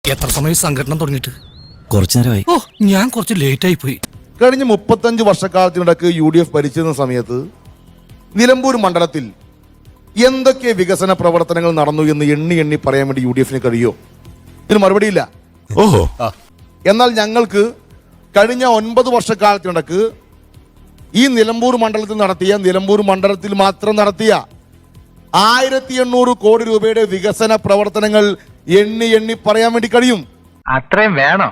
എത്ര സമയം സംഘടന തുടങ്ങിയിട്ട്? കുറച്ചു നേരമായി. ഓ, ഞാൻ കുറച്ച് ലേറ്റ് ആയി പോയി. കഴിഞ്ഞ 35 വർഷക്കാലത്തിനിടക്ക് UDF ഭരിച്ചിരുന്ന സമയത്ത് നിലമ്പൂർ മണ്ഡലത്തിൽ എന്തൊക്കെ വികസന പ്രവർത്തനങ്ങൾ നടന്നു എന്ന് എണ്ണി പറയാൻ വേണ്ടി UDFന് കഴിയോ? ഇതിന് മറുപടിയില്ല. ഓഹോ. എന്നാൽ ഞങ്ങൾക്ക് കഴിഞ്ഞ 9 വർഷക്കാലത്തിനിടക്ക് ഈ നിലമ്പൂർ മണ്ഡലത്തിൽ മാത്രം നടത്തിയ 1800 കോടി രൂപയുടെ വികസന പ്രവർത്തനങ്ങൾ എണ്ണി പറയാൻ വേണ്ടി കഴിയും. അത്രയും വേണം,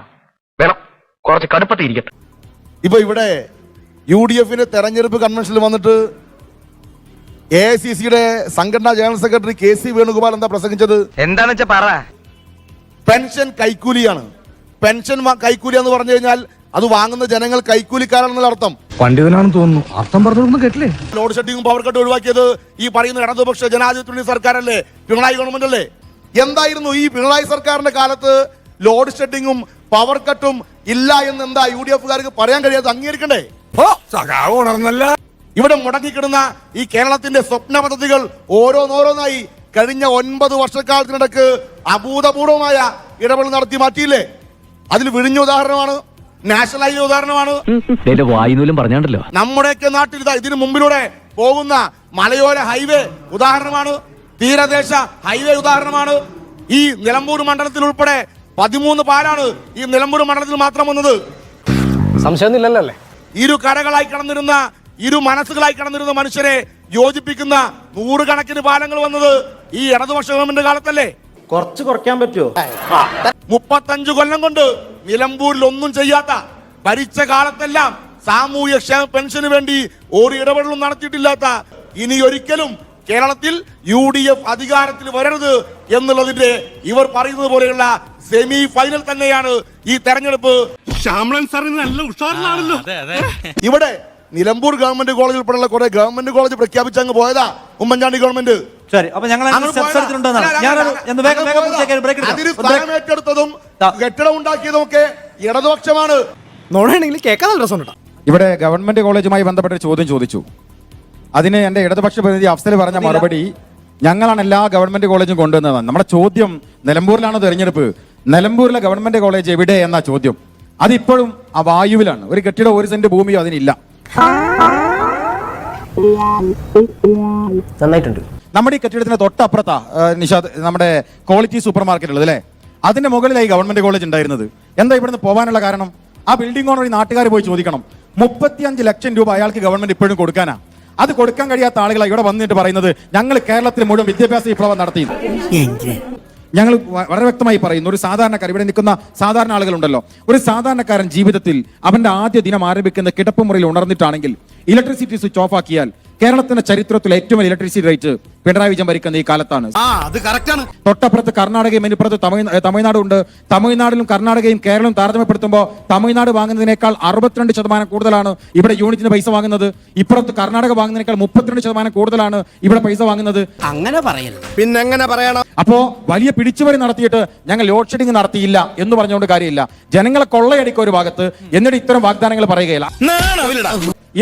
കുറച്ച് കടുപ്പത്തിരിക്കട്ടെ. ഇപ്പൊ ഇവിടെ UDFന്റെ തെരഞ്ഞെടുപ്പ് കൺവെൻഷനിൽ വന്നിട്ട് AICCയുടെ സംഘടനാ ജനറൽ സെക്രട്ടറി KC വേണുഗോപാൽ എന്താ പ്രസംഗിച്ചത്? എന്താന്ന് വെച്ചാ പറ. പെൻഷൻ കൈക്കൂലിയാണ്. പെൻഷൻ കൈക്കൂലി എന്ന് പറഞ്ഞു കഴിഞ്ഞാൽ അത് വാങ്ങുന്ന ജനങ്ങൾ കൈക്കൂലിക്കാരാണെന്നുള്ള അർത്ഥം. പണ്ഡിതനാണെന്ന് തോന്നുന്നു. അർത്ഥം പറഞ്ഞൊന്നും കേട്ടില്ലേ? ലോഡ് ഷെഡിങ്ങും പവർ കട്ടും ഒഴിവാക്കിയത് ഈ പറയുന്ന ഇടതുപക്ഷ ജനാധിപത്യ സർക്കാരല്ലേ, പിണറായി ഗവൺമെന്റ് അല്ലേ? എന്തായിരുന്നു ഈ പിണറായി സർക്കാരിന്റെ കാലത്ത് ലോഡ് ഷെഡിങ്ങും പവർ കട്ടും ഇല്ല എന്ന് എന്താ UDFകാർക്ക് പറയാൻ കഴിയാതെ അംഗീകരിക്കണ്ടേ? ഇവിടെ മുടങ്ങിക്കിടുന്ന ഈ കേരളത്തിന്റെ സ്വപ്ന പദ്ധതികൾ ഓരോന്നോരോന്നായി കഴിഞ്ഞ 9 വർഷക്കാലത്തിനിടക്ക് അഭൂതപൂർവമായ ഇടപെടൽ നടത്തി മാറ്റിയില്ലേ? അതിൽ വിഴിഞ്ഞ ഉദാഹരണമാണ്, നാഷണൽ ഹൈവേ ഉദാഹരണമാണ്. പറഞ്ഞാണ്ടല്ലോ നമ്മുടെയൊക്കെ നാട്ടിൽ ഇതിന് മുമ്പിലൂടെ പോകുന്ന മലയോര ഹൈവേ ഉദാഹരണമാണ്, തീരദേശ ഹൈവേ ഉദാഹരണമാണ്. ഈ നിലമ്പൂർ മണ്ഡലത്തിൽ ഉൾപ്പെടെ 13 പാലാണ് ഈ നിലമ്പൂർ മണ്ഡലത്തിൽ മാത്രം വന്നത്. സംശയമൊന്നുമില്ലല്ലേ? ഇരു കരകളായി കടന്നിരുന്ന, ഇരു മനസ്സുകളായി കടന്നിരുന്ന മനുഷ്യരെ യോജിപ്പിക്കുന്ന 100 കണക്കിന് പാലങ്ങൾ വന്നത് ഈ ഇടതുപക്ഷ ഗവൺമെന്റ് കാലത്തല്ലേ? കുറച്ച് കുറയ്ക്കാൻ പറ്റുമോ? 35 കൊല്ലം കൊണ്ട് നിലമ്പൂരിൽ ഒന്നും ചെയ്യാത്ത, ഭരിച്ച കാലത്തെല്ലാം സാമൂഹ്യ ക്ഷേമ പെൻഷന് വേണ്ടി ഒരു ഇടപെടലും നടത്തിയിട്ടില്ലാത്ത, ഇനി ഒരിക്കലും കേരളത്തിൽ UDF അധികാരത്തിൽ വരരുത് എന്നുള്ളതിന്റെ ഇവർ പറയുന്നത് പോലെയുള്ള സെമി ഫൈനൽ തന്നെയാണ് ഈ തെരഞ്ഞെടുപ്പ്. നല്ല ഉഷാറിലാണല്ലോ. ഇവിടെ നിലമ്പൂർ ഗവൺമെന്റ് കോളേജ് ഉൾപ്പെടെയുള്ള കുറെ ഗവൺമെന്റ് കോളേജ് പ്രഖ്യാപിച്ച് അങ്ങ് പോയതാ ഉമ്മൻചാണ്ടി ഗവൺമെന്റ്. ശരി, അപ്പൊ ഞങ്ങൾ ഏറ്റെടുത്തതും കെട്ടിടം ഉണ്ടാക്കിയതും ഒക്കെ ഇടതുപക്ഷമാണ്. നോടാണെങ്കിൽ കേൾക്കാൻ നല്ല രസമുണ്ട്. ഇവിടെ ഗവൺമെന്റ് കോളേജുമായി ബന്ധപ്പെട്ട ചോദ്യം ചോദിച്ചു. അതിന് എന്റെ ഇടതുപക്ഷ പ്രതിനിധി അഫ്സൽ പറഞ്ഞ മറുപടി, ഞങ്ങളാണ് എല്ലാ ഗവൺമെന്റ് കോളേജും കൊണ്ടുവന്നതാണ്. നമ്മുടെ ചോദ്യം നിലമ്പൂരിലാണോ തെരഞ്ഞെടുപ്പ്, നിലമ്പൂരിലെ ഗവൺമെന്റ് കോളേജ് എവിടെ എന്ന ചോദ്യം. അതിപ്പോഴും ആ വായുവിലാണ്. ഒരു കെട്ടിടം 1 സെന്റ് ഭൂമിയോ അതിനില്ല. നന്നായിട്ടുണ്ട്. നമ്മുടെ ഈ കെട്ടിടത്തിന് തൊട്ടപ്പുറത്താ നിഷാദ് നമ്മുടെ ക്വാളിറ്റി സൂപ്പർ മാർക്കറ്റ് ഉള്ളത് അല്ലേ? അതിന്റെ മുകളിലായി ഗവൺമെന്റ് കോളേജ് ഉണ്ടായിരുന്നത്. എന്താ ഇവിടുന്ന് പോകാനുള്ള കാരണം? ആ ബിൽഡിംഗ് ഓണർ ഈ നാട്ടുകാർ പോയി ചോദിക്കണം. 35 ലക്ഷം രൂപ അയാൾക്ക് ഗവൺമെന്റ് ഇപ്പോഴും കൊടുക്കാനാ. അത് കൊടുക്കാൻ കഴിയാത്ത ആളുകളാണ് ഇവിടെ വന്നിട്ട് പറയുന്നത് ഞങ്ങൾ കേരളത്തിൽ മുഴുവൻ വിദ്യാഭ്യാസ വിപ്ലവം നടത്തി. ഞങ്ങൾ വളരെ വ്യക്തമായി പറയുന്നു, ഒരു സാധാരണക്കാരൻ, ഇവിടെ നിൽക്കുന്ന സാധാരണ ആളുകളുണ്ടല്ലോ, ഒരു സാധാരണക്കാരൻ ജീവിതത്തിൽ അവന്റെ ആദ്യ ദിനം ആരംഭിക്കുന്ന കിടപ്പുമുറിയിൽ ഉണർന്നിട്ടാണെങ്കിൽ ഇലക്ട്രിസിറ്റി സ്വിച്ച് ഓഫ് ആക്കിയാൽ കേരളത്തിന്റെ ചരിത്രത്തിൽ ഏറ്റവും വലിയ ഇലക്ട്രിസിറ്റി റേറ്റ് പിണറായി വിജയൻ ഭരിക്കുന്ന ഈ കാലത്താണ്. തൊട്ടപ്പുറത്ത് കർണാടകയും ഇനിപ്പുറത്ത് തമിഴ്നാടും ഉണ്ട്. തമിഴ്നാടിലും കർണാടകയും കേരളവും താരതമ്യപ്പെടുത്തുമ്പോൾ തമിഴ്നാട് വാങ്ങുന്നതിനേക്കാൾ 62% കൂടുതലാണ് ഇവിടെ യൂണിറ്റിന് പൈസ വാങ്ങുന്നത്. ഇപ്പുറത്ത് കർണാടക വാങ്ങുന്നതിനേക്കാൾ 32% കൂടുതലാണ് ഇവിടെ പൈസ വാങ്ങുന്നത്. അങ്ങനെ പറയരുത്. പിന്നെ എങ്ങനെ പറയണം? അപ്പോ വലിയ പിടിച്ചുപറി നടത്തിയിട്ട് ഞങ്ങൾ ലോഡ് ഷെഡിങ് നടത്തിയില്ല എന്ന് പറഞ്ഞുകൊണ്ട് കാര്യമില്ല. ജനങ്ങളെ കൊള്ളയടിക്കുക ഒരു ഭാഗത്ത്, എന്നിട്ട് ഇത്തരം വാഗ്ദാനങ്ങൾ പറയുകയില്ല.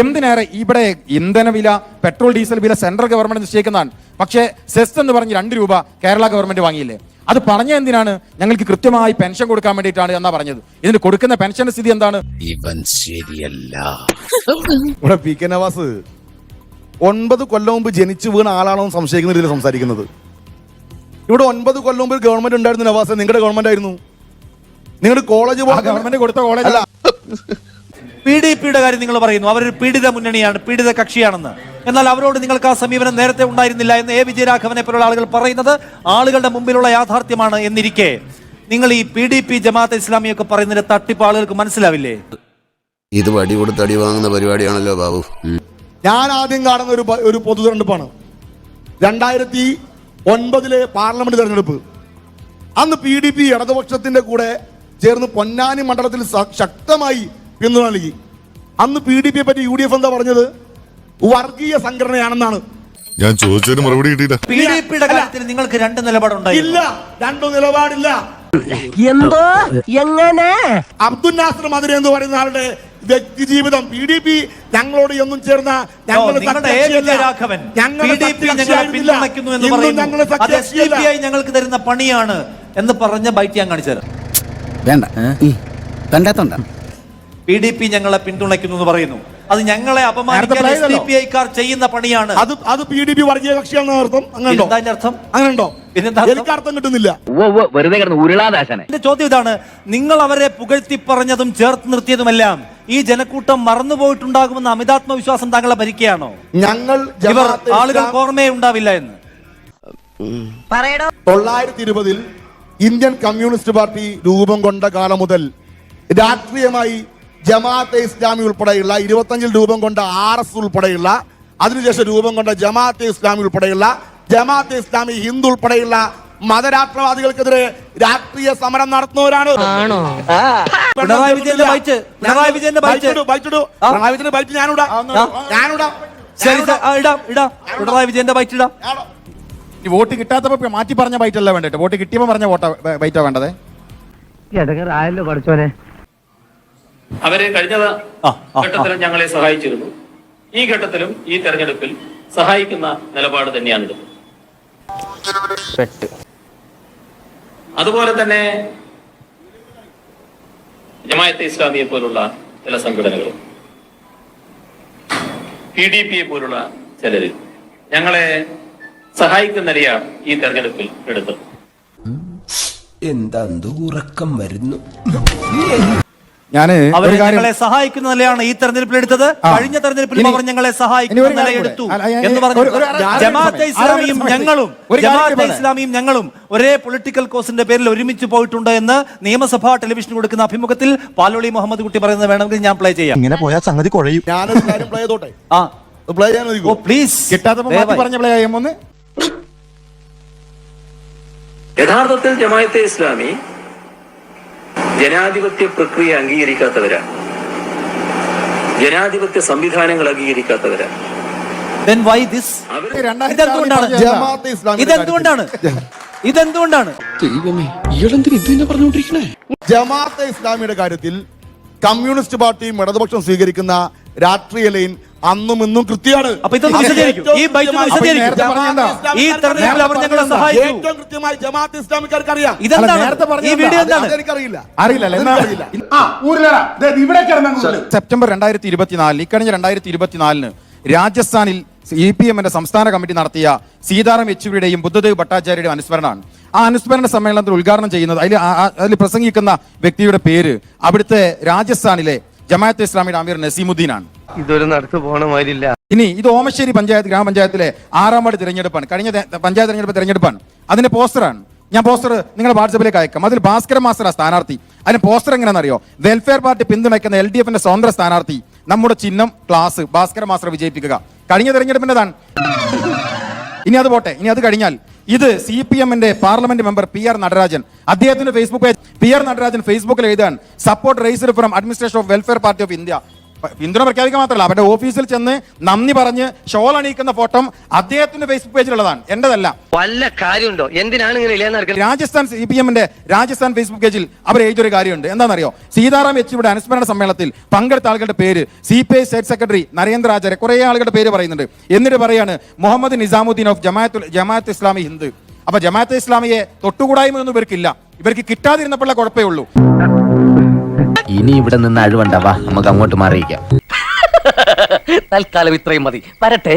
എന്തിനേറെ ഇവിടെ ഇന്ധനവില, പെട്രോൾ ഡീസൽ വില സെൻട്രൽ ഗവൺമെന്റ് നിശ്ചയിക്കുന്നതാണ്. പക്ഷേ സെസ് എന്ന് പറഞ്ഞ് 2 രൂപ കേരള ഗവൺമെന്റ് വാങ്ങിയില്ലേ? അത് പറഞ്ഞ എന്തിനാണ്? ഞങ്ങൾക്ക് കൃത്യമായി പെൻഷൻ കൊടുക്കാൻ വേണ്ടിയിട്ടാണ് എന്നാ പറഞ്ഞത്. ഇതിന് കൊടുക്കുന്ന പെൻഷന്റെ സ്ഥിതി എന്താണ്? ഇവൻ ശരിയല്ല. ഇവിടെ PK നവാസ് 9 കൊല്ലം മുമ്പ് ജനിച്ചു വീണ ആളാണോ സംശയിക്കുന്ന രീതിയിൽ സംസാരിക്കുന്നത്. ഇവിടെ 9 കൊല്ലം മുമ്പ് ഗവൺമെന്റ് ഉണ്ടായിരുന്നു നവാസ്, നിങ്ങളുടെ ഗവൺമെന്റ് ആയിരുന്നു. നിങ്ങളുടെ കോളേജ് ഗവൺമെന്റ് കൊടുത്ത കോളേജ് അല്ല. PDPയുടെ കാര്യം നിങ്ങൾ പറയുന്നു, അവരൊരു പീഡിത മുന്നണിയാണ്, പീഡിത കക്ഷിയാണെന്ന്. എന്നാൽ അവരോട് നിങ്ങൾക്ക് ആ സമീപനം നേരത്തെ ഉണ്ടായിരുന്നില്ല എന്ന് A വിജയരാഘവനെ പോലുള്ള ആളുകൾ പറയുന്നത് ആളുകളുടെ മുമ്പിലുള്ള യാഥാർത്ഥ്യമാണ് എന്നിരിക്കെ നിങ്ങൾ ഈ PDP ജമാഅത്തെ ഇസ്ലാമിയൊക്കെ പറയുന്നതിന്റെ തട്ടിപ്പ് ആളുകൾക്ക് മനസ്സിലാവില്ലേ? ഇത് വടി കൊടുത്ത് അടി വാങ്ങുന്ന പരിപാടിയാണല്ലോ ബാബു. ഞാൻ ആദ്യം കാണുന്ന ഒരു പൊതു തെരഞ്ഞെടുപ്പാണ് 2009 പാർലമെന്റ് തെരഞ്ഞെടുപ്പ്. അന്ന് PDP ഇടതുപക്ഷത്തിന്റെ കൂടെ ചേർന്ന് പൊന്നാനി മണ്ഡലത്തിൽ ശക്തമായി പിന്തുണ നൽകി. അന്ന് PDPയെ പറ്റി UDF എന്താ പറഞ്ഞത്? വർഗീയ സംഘടനയാണെന്നാണ്. ഞാൻ ചോദിച്ചതിന് മറുപടി കിട്ടിയില്ല. PDPയുടെ കാര്യത്തിൽ നിങ്ങൾക്ക് 2 നിലപാടുണ്ടായി. ഇല്ല, 2 നിലപാടില്ല. എന്തോ എങ്ങനെ അബ്ദുൽ നാസർ മദനി എന്ന് പറയുന്ന ആളുടെ വ്യക്തി ജീവിതം PDP ഞങ്ങളോട് ഒന്നും ചേർന്ന ഞങ്ങൾക്ക് തരുന്ന പണിയാണ് എന്ന് പറഞ്ഞ ബൈറ്റ് ഞാൻ കാണിച്ചു തരാം. വേണ്ട കണ്ടാത്തോണ്ട PDP ഞങ്ങളെ പിന്തുണയ്ക്കുന്നു എന്ന് പറയുന്നു. അത് ഞങ്ങളെ അപമാനിക്കാൻ നേരത്തെ SDPI-ക്കാർ ചെയ്യുന്ന പണിയാണ്. അത് PDP വർഗീയ കക്ഷിയാണെന്ന് അർത്ഥം. അങ്ങനെ എന്താ അതിന്റെ അർത്ഥം? അങ്ങനെയുണ്ടോ? പിന്നെന്താ എനിക്ക് അർത്ഥം കിട്ടുന്നില്ല. വെറുതെ കിടന്ന് ഉരുളാദാശനെ. എന്റെ ചോദ്യം ഇതാണ്, നിങ്ങൾ അവരെ പുകഴ്ത്തി പറഞ്ഞതും ചേർത്ത് നിർത്തിയതുമെല്ലാം ഈ ജനക്കൂട്ടം മറന്നുപോയിട്ടുണ്ടാകുമെന്ന അമിതാത്മവിശ്വാസം താങ്കളെ ഭരിക്കുകയാണോ? ഞങ്ങൾ ഇവർ ആളുകൾക്ക് ഓർമ്മയെ ഉണ്ടാവില്ല എന്ന്. 920 ഇന്ത്യൻ കമ്മ്യൂണിസ്റ്റ് പാർട്ടി രൂപം കൊണ്ട കാലം മുതൽ രാഷ്ട്രീയമായി ജമാഅത്തെ ഇസ്ലാമി ഉൾപ്പെടെയുള്ള 25 രൂപം കൊണ്ട RS ഉൾപ്പെടെയുള്ള അതിനുശേഷം രൂപം കൊണ്ട ജമാഅത്തെ ഇസ്ലാമി ഉൾപ്പെടെയുള്ള ജമാഅത്തെ ഇസ്ലാമി ഹിന്ദു ഉൾപ്പെടെയുള്ള മതരാഷ്ട്രവാദികൾക്കെതിരെ രാഷ്ട്രീയ സമരം നടത്തുന്നവരാണ്. പിണറായി വിജയന്റെ ബൈറ്റ് ഞാനിടാം. ശരി, ഇടാം. പിണറായി വിജയന്റെ ബൈറ്റ് ഇടാം. ഈ വോട്ട് കിട്ടാത്തപ്പോ മാറ്റി പറഞ്ഞ ബൈറ്റ് അല്ല വേണ്ടത്, വോട്ട് കിട്ടിയപ്പോ പറഞ്ഞ ബൈറ്റാ വേണ്ടത്. ആയല്ലോ പഠിച്ചോനെ. അവര് കഴിഞ്ഞ ഘട്ടത്തിലും ഞങ്ങളെ സഹായിച്ചിരുന്നു. ഈ ഘട്ടത്തിലും ഈ തെരഞ്ഞെടുപ്പിൽ സഹായിക്കുന്ന നിലപാട് തന്നെയാണിത്. അതുപോലെ തന്നെ ജമാഅത്തെ ഇസ്ലാമിയെ പോലുള്ള ചില സംഘടനകളും PDP-യെ പോലുള്ള ചിലരിൽ ഞങ്ങളെ സഹായിക്കുന്ന നിലയാണ് ഈ തെരഞ്ഞെടുപ്പിൽ എടുത്തത്. എന്താ ഉറക്കം വരുന്നു. അവർ ഞങ്ങളെ സഹായിക്കുന്ന നിലയാണ് ഈ തെരഞ്ഞെടുപ്പിൽ എടുത്തത്. കഴിഞ്ഞ തെരഞ്ഞെടുപ്പിൽ അവർ ഞങ്ങളെ സഹായിക്കുന്ന നില എടുത്തു എന്ന് പറഞ്ഞു. ജമാഅത്തെ ഇസ്ലാമിയും ഞങ്ങളും ഒരേ പൊളിറ്റിക്കൽ കോസിന്റെ പേരിൽ ഒരുമിച്ച് പോയിട്ടുണ്ട് എന്ന് നിയമസഭാ ടെലിവിഷൻ കൊടുക്കുന്ന അഭിമുഖത്തിൽ പാലോളി മുഹമ്മദ് കുട്ടി പറയുന്നത് വേണമെങ്കിൽ ഞാൻ പ്ലേ ചെയ്യാം. ഇങ്ങനെ പോയാൽ സംഗതി കുഴയും. ഞാനൊരു കാര്യം പ്ലേ ചെയ്തോട്ടെ? പ്ലേ ചെയ്യാൻ പ്ലീസ്. കിട്ടാത്തപ്പോ പറഞ്ഞ പ്ലേ ചെയ്യുമോന്ന്. യഥാർത്ഥത്തിൽ ജമാഅത്തെ ഇസ്ലാമി ജനാധിപത്യ പ്രക്രിയ അംഗീകരിക്കാത്തവരാണ്, ജനാധിപത്യ സംവിധാനങ്ങൾ അംഗീകരിക്കാത്തവരാണ്. Then why this? ഇതെന്തുകൊണ്ടാണ്? ജമാഅത്തെ ഇസ്ലാമിയുടെ കാര്യത്തിൽ കമ്മ്യൂണിസ്റ്റ് പാർട്ടിയും ഇടതുപക്ഷം സ്വീകരിക്കുന്ന രാഷ്ട്രീയ ലൈൻ അന്നും ഇന്നും കൃത്യമാണ്. ഏറ്റവും കൃത്യമായി ജമാഅത്തെ ഇസ്ലാമിക്കാർക്ക് അറിയാം. സെപ്റ്റംബർ 2024 ഇക്കഴിഞ്ഞ 2024 രാജസ്ഥാനിൽ CPM-ന്റെ സംസ്ഥാന കമ്മിറ്റി നടത്തിയ സീതാറാം യെച്ചൂരിയുടെയും ബുദ്ധദേവ് ഭട്ടാചാര്യയുടെയും അനുസ്മരണമാണ്. ആ അനുസ്മരണ സമ്മേളനത്തിൽ ഉദ്ഘാടനം ചെയ്യുന്നത് അതിൽ പ്രസംഗിക്കുന്ന വ്യക്തിയുടെ പേര് അവിടുത്തെ രാജസ്ഥാനിലെ ജമാഅത്തെ ഇസ്ലാമിയുടെ അമീർ നസീമുദ്ദീനാണ്. ഇതൊരു നടത്തു പോണ മാതിരില്ല. ഇനി ഇത് ഓമശ്ശേരി പഞ്ചായത്ത് ഗ്രാമപഞ്ചായത്തിലെ 6ാം വാർഡ് തിരഞ്ഞെടുപ്പാണ്. കഴിഞ്ഞ പഞ്ചായത്ത് തിരഞ്ഞെടുപ്പാണ്. അതിന്റെ പോസ്റ്ററാണ്. ഞാൻ പോസ്റ്റർ നിങ്ങളുടെ വാട്സപ്പിലേക്ക് അയക്കാം. അതിൽ ഭാസ്കര മാസ്റ്റർ സ്ഥാനാർത്ഥി. അതിന് പോസ്റ്റർ എങ്ങനെയാണെന്നറിയോ? വെൽഫെയർ പാർട്ടി പിന്തുണയ്ക്കുന്ന LDF-ന്റെ സ്വതന്ത്ര സ്ഥാനാർത്ഥി, നമ്മുടെ ചിഹ്നം ക്ലാസ്, ഭാസ്കര മാസ്റ്റർ വിജയിപ്പിക്കുക. കഴിഞ്ഞ തെരഞ്ഞെടുപ്പിന്റെതാണ്. ഇനി അത് പോട്ടെ. ഇനി അത് കഴിഞ്ഞാൽ ഇത് CPM-ന്റെ പാർലമെന്റ് മെമ്പർ PR നടരാജൻ, അദ്ദേഹത്തിന്റെ ഫേസ്ബുക്ക് പേജ് PR നടരാജൻ ഫേസ്ബുക്കിൽ എഴുതാൻ support raised from administration of welfare party of India. പിന്തുണ പ്രഖ്യാപിക്കുക മാത്രമല്ല, അവരുടെ ഓഫീസിൽ ചെന്ന് നന്ദി പറഞ്ഞ് ഷോൾ അണിയിക്കുന്ന ഫോട്ടോ അദ്ദേഹത്തിന്റെ ഫേസ്ബുക്ക് പേജിലുള്ളതാണ്, എന്റേതല്ല. വല്ല കാര്യമുണ്ടോ? എന്തിനാണ് ഇങ്ങനെ രാജസ്ഥാൻ CPM-ന്റെ രാജസ്ഥാൻ ഫേസ്ബുക്ക് പേജിൽ അവർ എഴുതിയൊരു കാര്യമുണ്ട്. എന്താണെന്നറിയോ? സീതാറാം യെച്ചൂരിയുടെ അനുസ്മരണ സമ്മേളനത്തിൽ പങ്കെടുത്ത ആളുകളുടെ പേര്, CPI സ്റ്റേറ്റ് സെക്രട്ടറി നരേന്ദ്ര ആചാര്യ, കുറെ ആളുകളുടെ പേര് പറയുന്നുണ്ട്. എന്നിട്ട് പറയാണ് മുഹമ്മദ് നിസാമുദ്ദീൻ ഓഫ് ജമാഅത്ത് ഇസ്ലാമി ഹിന്ദ്. അപ്പൊ ജമാഅത്തെ ഇസ്ലാമിയെ തൊട്ടുകൂടായ്മയൊന്നും ഇവർക്കില്ല. ഇവർക്ക് കിട്ടാതിരുന്നപ്പോഴുള്ള കുഴപ്പമേ ഉള്ളൂ. ഇനി ഇവിടെ നിന്ന് അഴിവണ്ടാവാ, നമുക്ക് അങ്ങോട്ട് മാറിയിക്കാം. തൽക്കാലം ഇത്രയും മതി. വരട്ടെ.